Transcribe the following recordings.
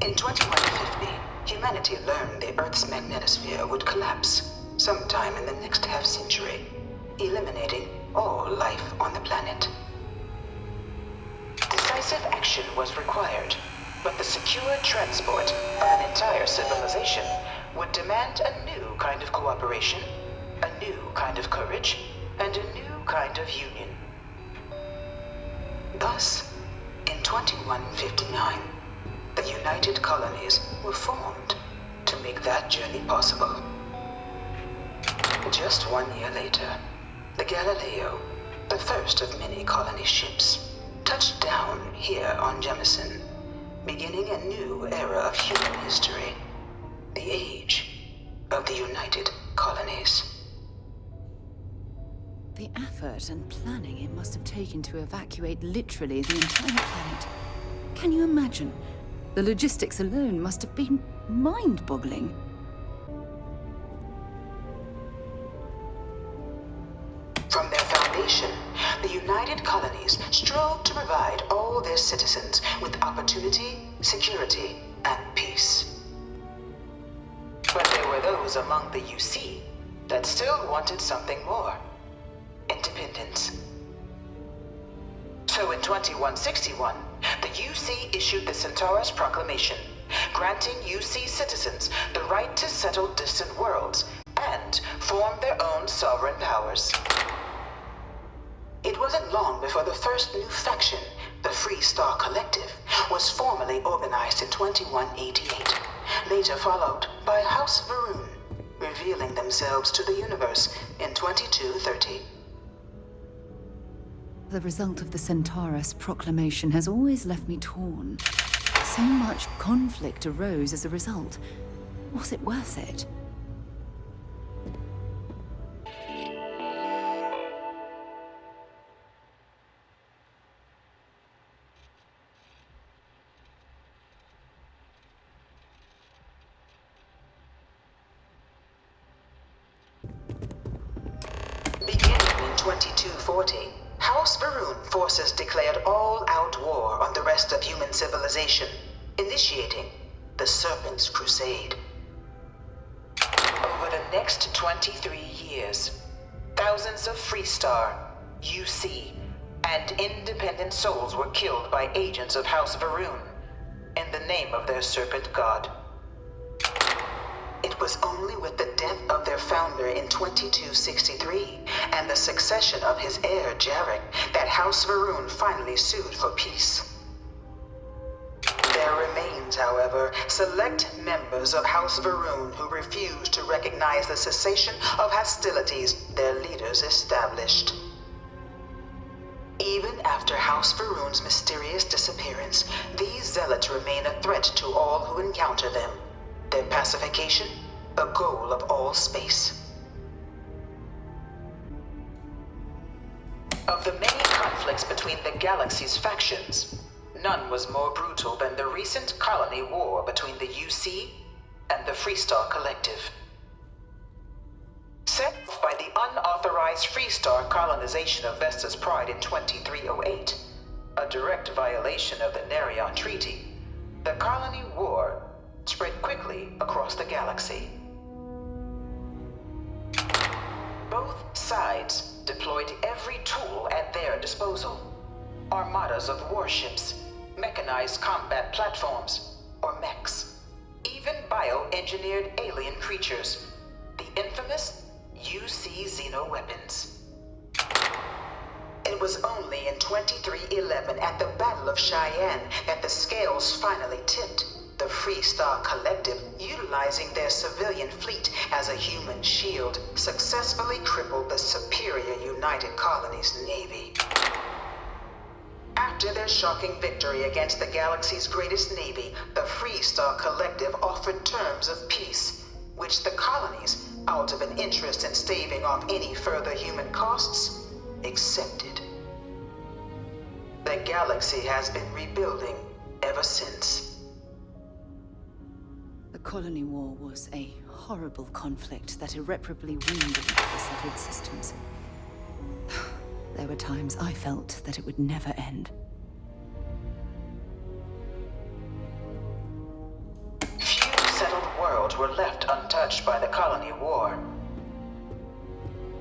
In 2150, humanity learned the Earth's magnetosphere would collapse sometime in the next half-century, eliminating all life on the planet. Decisive action was required, but the secure transport of an entire civilization would demand a new kind of cooperation, a new kind of courage, and a new kind of union. Thus, in 2159, the United Colonies were formed to make that journey possible. Just 1 year later, the Galileo, the first of many colony ships, touched down here on Jemison, beginning a new era of human history, the age of the United Colonies. The effort and planning it must have taken to evacuate literally the entire planet. Can you imagine? The logistics alone must have been mind-boggling. From their foundation, the United Colonies strove to provide all their citizens with opportunity, security, and peace. But there were those among the UC that still wanted something more. Independence. So in 2161, the UC issued the Centaurus Proclamation, granting UC citizens the right to settle distant worlds and form their own sovereign powers. It wasn't long before the first new faction, the Free Star Collective, was formally organized in 2188, later followed by House Varun, revealing themselves to the universe in 2230. The result of the Centaurus Proclamation has always left me torn. So much conflict arose as a result. Was it worth it? Beginning in 2240, House Varun forces declared all-out war on the rest of human civilization, initiating the Serpent's Crusade. Over the next 23 years, thousands of Freestar, UC, and independent souls were killed by agents of House Varun in the name of their Serpent God. It was only with the death of their founder in 2263 and the succession of his heir Jarek that House Varun finally sued for peace. There remains, however, select members of House Varun who refuse to recognize the cessation of hostilities their leaders established. Even after House Varun's mysterious disappearance, these zealots remain a threat to all who encounter them. Their pacification, a goal of all space. Of the many conflicts between the galaxy's factions, none was more brutal than the recent colony war between the UC and the Freestar Collective. Set off by the unauthorized Freestar colonization of Vesta's Pride in 2308, a direct violation of the Nerion Treaty, the colony war spread quickly across the galaxy. Both sides deployed every tool at their disposal. Armadas of warships, mechanized combat platforms, or mechs, even bioengineered alien creatures, the infamous UC xeno-weapons. It was only in 2311 at the Battle of Cheyenne that the scales finally tipped. The Freestar Collective, utilizing their civilian fleet as a human shield, successfully crippled the superior United Colonies Navy. After their shocking victory against the galaxy's greatest navy, the Freestar Collective offered terms of peace, which the colonies, out of an interest in staving off any further human costs, accepted. The galaxy has been rebuilding ever since. The Colony War was a horrible conflict that irreparably wounded the settled systems. There were times I felt that it would never end. worlds were left untouched by the Colony War.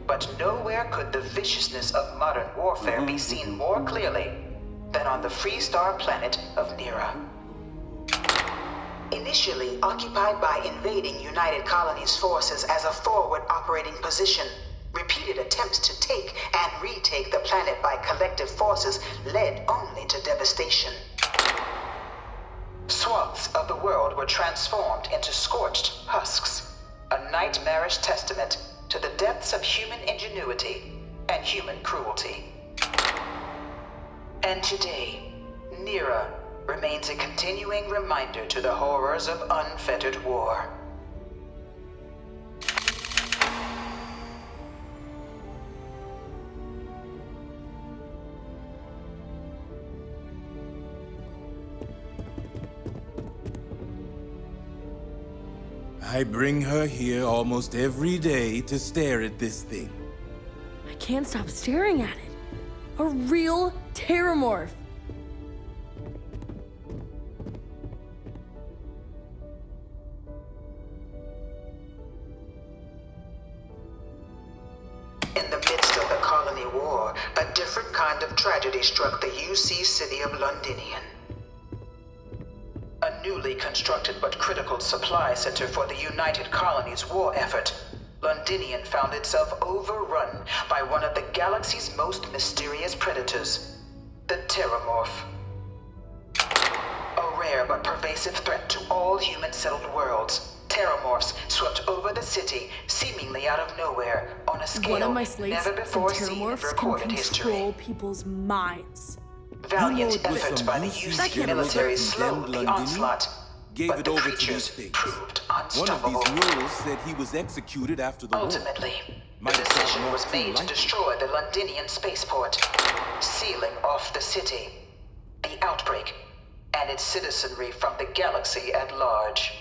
But nowhere could the viciousness of modern warfare be seen more clearly than on the Freestar planet of Nira. Initially occupied by invading United Colonies forces as a forward operating position, repeated attempts to take and retake the planet by collective forces led only to devastation. Swaths of the world were transformed into scorched husks, a nightmarish testament to the depths of human ingenuity and human cruelty. And today, Nira remains a continuing reminder to the horrors of unfettered war. I bring her here almost every day to stare at this thing. I can't stop staring at it. A real terramorph. In the midst of the Colony War, a different kind of tragedy struck the UC city of Londinian. A newly constructed but critical supply center for the United Colonies' war effort, Londinian found itself overrun by one of the galaxy's most mysterious predators, the Terramorph. A rare but pervasive threat to all human-settled worlds, Terramorphs swept over the city, seemingly out of nowhere, on a scale One of my slates, never before some seen in terramorphs recorded can control history. people's minds. Valiant With efforts some by the UC UC military condemned slowed the Londinian, onslaught, gave but it the over to these creatures things. proved One of unstoppable. these murals said he was executed after the war. Ultimately, the Might have decision gotten was off made too to lightly. destroy the Londinian spaceport, sealing off the city, the outbreak, and its citizenry from the galaxy at large.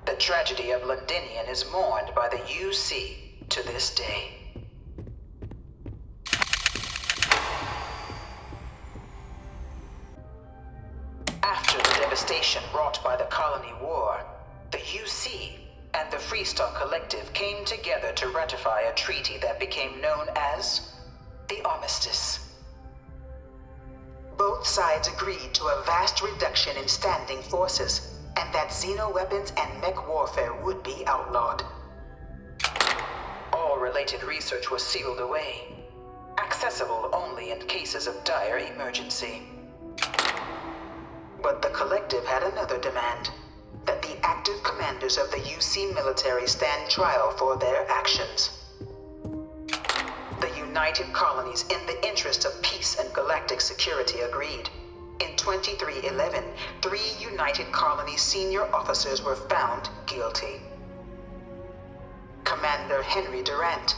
The tragedy of Londinian is mourned by the UC to this day. After the devastation wrought by the Colony War, the UC and the Freestar Collective came together to ratify a treaty that became known as the Armistice. Both sides agreed to a vast reduction in standing forces, and that xeno-weapons and mech warfare would be outlawed. All related research was sealed away, accessible only in cases of dire emergency. But the Collective had another demand, that the active commanders of the UC military stand trial for their actions. The United Colonies, in the interest of peace and galactic security, agreed. In 2311, 3 United Colonies senior officers were found guilty. Commander Henry Durant,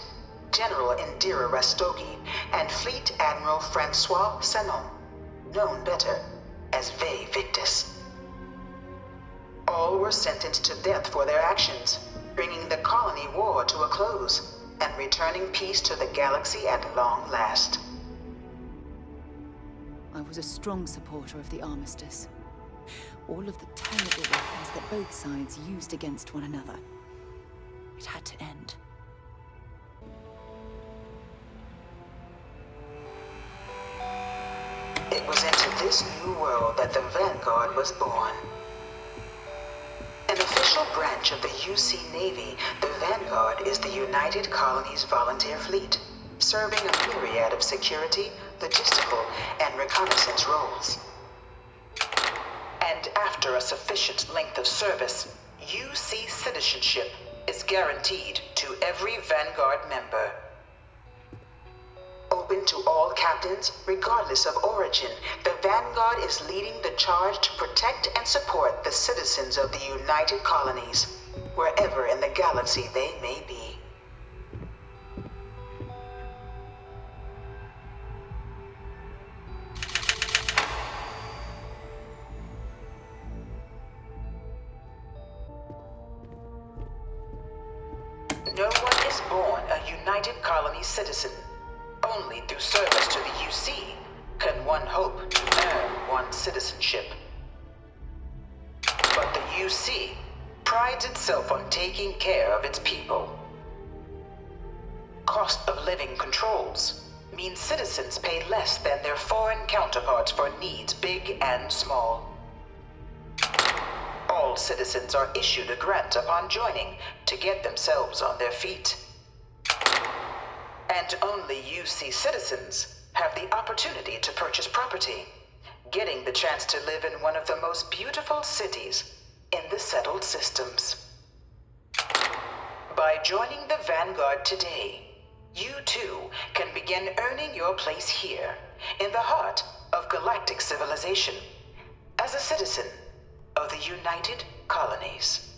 General Indira Rastogi, and Fleet Admiral Francois Sanon, known better as Ve Victus. All were sentenced to death for their actions, bringing the Colony War to a close and returning peace to the galaxy at long last. I was a strong supporter of the Armistice. All of the terrible weapons that both sides used against one another. It had to end. It was into this new world that the Vanguard was born. An official branch of the UC Navy, the Vanguard is the United Colonies Volunteer Fleet, serving a myriad of security, logistical, and reconnaissance roles. And after a sufficient length of service, UC citizenship is guaranteed to every Vanguard member. Open to all captains, regardless of origin, the Vanguard is leading the charge to protect and support the citizens of the United Colonies, wherever in the galaxy they may be. No one is born a United Colonies citizen. Only through service to the UC can one hope to earn one's citizenship. But the UC prides itself on taking care of its people. Cost of living controls means citizens pay less than their foreign counterparts for needs big and small. All citizens are issued a grant upon joining to get themselves on their feet. And only UC citizens have the opportunity to purchase property, getting the chance to live in one of the most beautiful cities in the settled systems. By joining the Vanguard today, you too can begin earning your place here, in the heart of galactic civilization, as a citizen of the United Colonies.